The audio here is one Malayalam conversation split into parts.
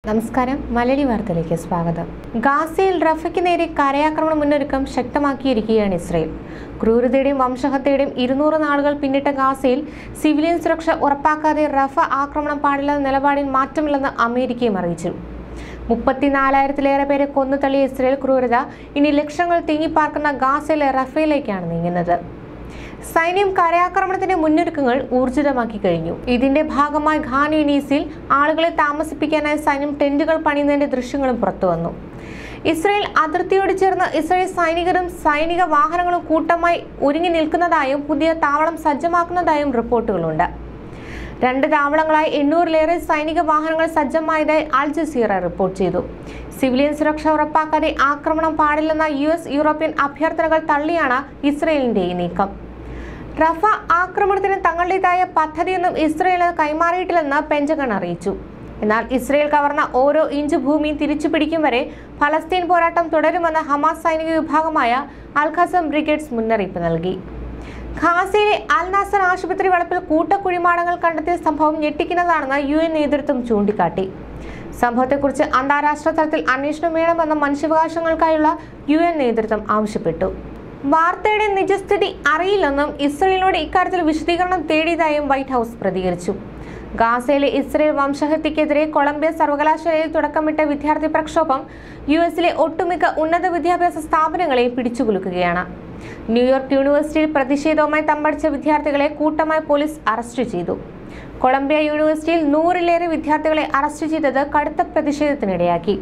നമസ്കാരം മലയാളി വാർത്തയിലേക്ക് സ്വാഗതം. ഗാസയിൽ റഫയ്ക്ക് നേരെ കരയാക്രമണ മുന്നൊരുക്കം ശക്തമാക്കിയിരിക്കുകയാണ് ഇസ്രയേൽ. ക്രൂരതയുടെയും വംശഹത്യയുടെയും 200 നാളുകൾ പിന്നിട്ട ഗാസയിൽ സിവിലിയൻ സുരക്ഷ ഉറപ്പാക്കാതെ റഫ ആക്രമണം പാടില്ലെന്ന നിലപാടിൽ മാറ്റമില്ലെന്ന് അമേരിക്കയും അറിയിച്ചു. 34,000-ലേറെ പേരെ കൊന്നു തള്ളിയ ഇസ്രയേൽ ക്രൂരത ഇനി ലക്ഷങ്ങൾ തിങ്ങിപ്പാർക്കുന്ന ഗാസയിലെ റഫയിലേക്കാണ് നീങ്ങുന്നത്. സൈന്യം കരയാക്രമണത്തിന്റെ മുന്നൊരുക്കങ്ങൾ ഊർജിതമാക്കി കഴിഞ്ഞു. ഇതിന്റെ ഭാഗമായി ഖാൻ യൂനീസിൽ ആളുകളെ താമസിപ്പിക്കാനായി സൈന്യം ടെന്റുകൾ പണിയുന്നതിന്റെ ദൃശ്യങ്ങളും പുറത്തുവന്നു. ഇസ്രയേൽ അതിർത്തിയോട് ചേർന്ന് ഇസ്രയേൽ സൈനികരും സൈനിക വാഹനങ്ങളും കൂട്ടമായി ഒരുങ്ങി നിൽക്കുന്നതായും പുതിയ താവളം സജ്ജമാക്കുന്നതായും റിപ്പോർട്ടുകളുണ്ട്. 2 താവളങ്ങളായി 800-ലേറെ സൈനിക വാഹനങ്ങൾ സജ്ജമായതായി അൽ ജസീറ റിപ്പോർട്ട് ചെയ്തു. സിവിലിയൻ സുരക്ഷ ഉറപ്പാക്കാതെ ആക്രമണം പാടില്ലെന്ന US, യൂറോപ്യൻ അഭ്യർത്ഥനകൾ തള്ളിയാണ് ഇസ്രയേലിന്റെ ഈ നീക്കം. റഫ ആക്രമണത്തിന് തങ്ങളുടേതായ പദ്ധതിയൊന്നും ഇസ്രയേൽ കൈമാറിയിട്ടില്ലെന്ന് പെന്റഗൺ അറിയിച്ചു. എന്നാൽ ഇസ്രയേൽ കവർന്ന ഓരോ ഇഞ്ച് ഭൂമിയും തിരിച്ചു പിടിക്കും വരെ ഫലസ്തീൻ പോരാട്ടം തുടരുമെന്ന് ഹമാസ് സൈനിക വിഭാഗമായ അൽ ഖസം ബ്രിഗേഡ്സ് മുന്നറിയിപ്പ് നൽകി. ഖാസയിലെ അൽ നാസർ ആശുപത്രി വളപ്പിൽ കൂട്ടക്കുഴിമാടങ്ങൾ കണ്ടെത്തിയ സംഭവം ഞെട്ടിക്കുന്നതാണെന്ന് UN നേതൃത്വം ചൂണ്ടിക്കാട്ടി. സംഭവത്തെക്കുറിച്ച് അന്താരാഷ്ട്ര തലത്തിൽ അന്വേഷണം വേണമെന്ന് മനുഷ്യാവകാശങ്ങൾക്കായുള്ള UN നേതൃത്വം ആവശ്യപ്പെട്ടു. വാർത്തയുടെ നിജസ്ഥിതി അറിയില്ലെന്നും ഇസ്രയേലിനോട് ഇക്കാര്യത്തിൽ വിശദീകരണം തേടിയതായും വൈറ്റ് ഹൗസ് പ്രതികരിച്ചു. ഗാസയിലെ ഇസ്രയേൽ വംശഹത്യക്കെതിരെ കൊളംബിയ സർവകലാശാലയിൽ തുടക്കമിട്ട വിദ്യാർത്ഥി പ്രക്ഷോഭം US-ലെ ഒട്ടുമിക്ക ഉന്നത വിദ്യാഭ്യാസ സ്ഥാപനങ്ങളെ പിടിച്ചുകുലുക്കുകയാണ്. ന്യൂയോർക്ക് യൂണിവേഴ്സിറ്റിയിൽ പ്രതിഷേധവുമായി തമ്പടിച്ച വിദ്യാർത്ഥികളെ കൂട്ടമായി പോലീസ് അറസ്റ്റ് ചെയ്തു. കൊളംബിയ യൂണിവേഴ്സിറ്റിയിൽ 100-ലേറെ വിദ്യാർത്ഥികളെ അറസ്റ്റ് ചെയ്തത് കടുത്ത പ്രതിഷേധത്തിനിടയാക്കി.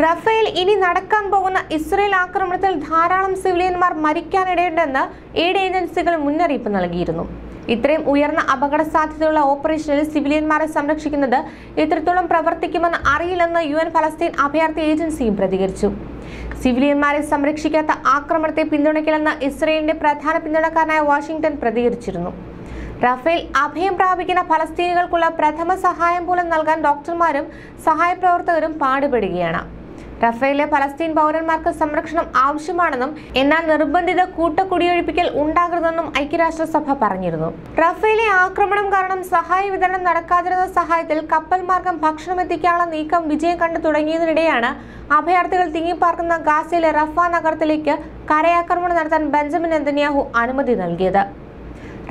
റഫേൽ ഇനി നടക്കാൻ പോകുന്ന ഇസ്രയേൽ ആക്രമണത്തിൽ ധാരാളം സിവിലിയന്മാർ മരിക്കാനിടയുണ്ടെന്ന് എയ്ഡ് ഏജൻസികൾ മുന്നറിയിപ്പ് നൽകിയിരുന്നു. ഇത്രയും ഉയർന്ന അപകട സാധ്യതയുള്ള ഓപ്പറേഷനിൽ സിവിലിയന്മാരെ സംരക്ഷിക്കുന്നത് എത്രത്തോളം പ്രവർത്തിക്കുമെന്ന് അറിയില്ലെന്ന് UN ഫലസ്തീൻ അഭയാർത്ഥി ഏജൻസിയും പ്രതികരിച്ചു. സിവിലിയന്മാരെ സംരക്ഷിക്കാത്ത ആക്രമണത്തെ പിന്തുണയ്ക്കില്ലെന്ന് ഇസ്രയേലിന്റെ പ്രധാന പിന്തുണക്കാരനായ വാഷിംഗ്ടൺ പ്രതികരിച്ചിരുന്നു. റഫേൽ അഭയം പ്രാപിക്കുന്ന ഫലസ്തീനികൾക്കുള്ള പ്രഥമ സഹായം പോലും നൽകാൻ ഡോക്ടർമാരും സഹായപ്രവർത്തകരും പാടുപെടുകയാണ്. റഫേലിലെ ഫലസ്തീൻ പൗരന്മാർക്ക് സംരക്ഷണം ആവശ്യമാണെന്നും എന്നാൽ നിർബന്ധിത കൂട്ടക്കുടിയൊഴിപ്പിക്കൽ ഉണ്ടാകരുതെന്നും ഐക്യരാഷ്ട്രസഭ പറഞ്ഞിരുന്നു. റഫേലിലെ ആക്രമണം കാരണം സഹായ വിതരണം നടക്കാതിരുന്ന സഹായത്തിൽ കപ്പൽ മാർഗം ഭക്ഷണം എത്തിക്കാനുള്ള നീക്കം വിജയം കണ്ടു തുടങ്ങിയതിനിടെയാണ് അഭയാർത്ഥികൾ തിങ്ങിപ്പാർക്കുന്ന ഗാസയിലെ റഫ നഗരത്തിലേക്ക് കരയാക്രമണം നടത്താൻ ബെഞ്ചമിൻ നെതന്യാഹു അനുമതി നൽകിയത്.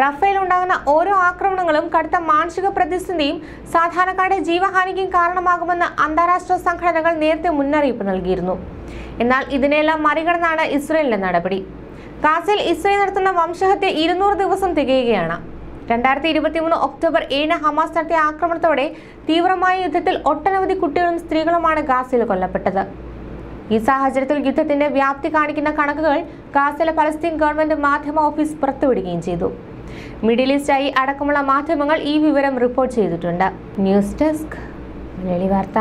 റഫേൽ ഉണ്ടാകുന്ന ഓരോ ആക്രമണങ്ങളും കടുത്ത മാനസിക പ്രതിസന്ധിയും സാധാരണക്കാരുടെ ജീവഹാനിക്കും കാരണമാകുമെന്ന് അന്താരാഷ്ട്ര സംഘടനകൾ നേരത്തെ മുന്നറിയിപ്പ് നൽകിയിരുന്നു. എന്നാൽ ഇതിനെല്ലാം മറികടന്നാണ് ഇസ്രയേലിന്റെ നടപടി. ഗാസയിൽ ഇസ്രയേൽ നടത്തുന്ന വംശഹത്യ 200 ദിവസം തികയുകയാണ്. 2023 ഒക്ടോബർ 7 ഹമാസ് നടത്തിയ ആക്രമണത്തോടെ തീവ്രമായ യുദ്ധത്തിൽ ഒട്ടനവധി കുട്ടികളും സ്ത്രീകളുമാണ് ഗാസയിൽ കൊല്ലപ്പെട്ടത്. ഈ സാഹചര്യത്തിൽ യുദ്ധത്തിന്റെ വ്യാപ്തി കാണിക്കുന്ന കണക്കുകൾ ഗാസയിലെ ഫലസ്തീൻ ഗവൺമെന്റ് മാധ്യമ ഓഫീസ് പുറത്തുവിടുകയും ചെയ്തു. മിഡിൽ ഈസ്റ്റ് ഐ അടക്കമുള്ള മാധ്യമങ്ങൾ ഈ വിവരം റിപ്പോർട്ട് ചെയ്തിട്ടുണ്ട്. ന്യൂസ് ഡെസ്ക് മലയാളി വാർത്ത.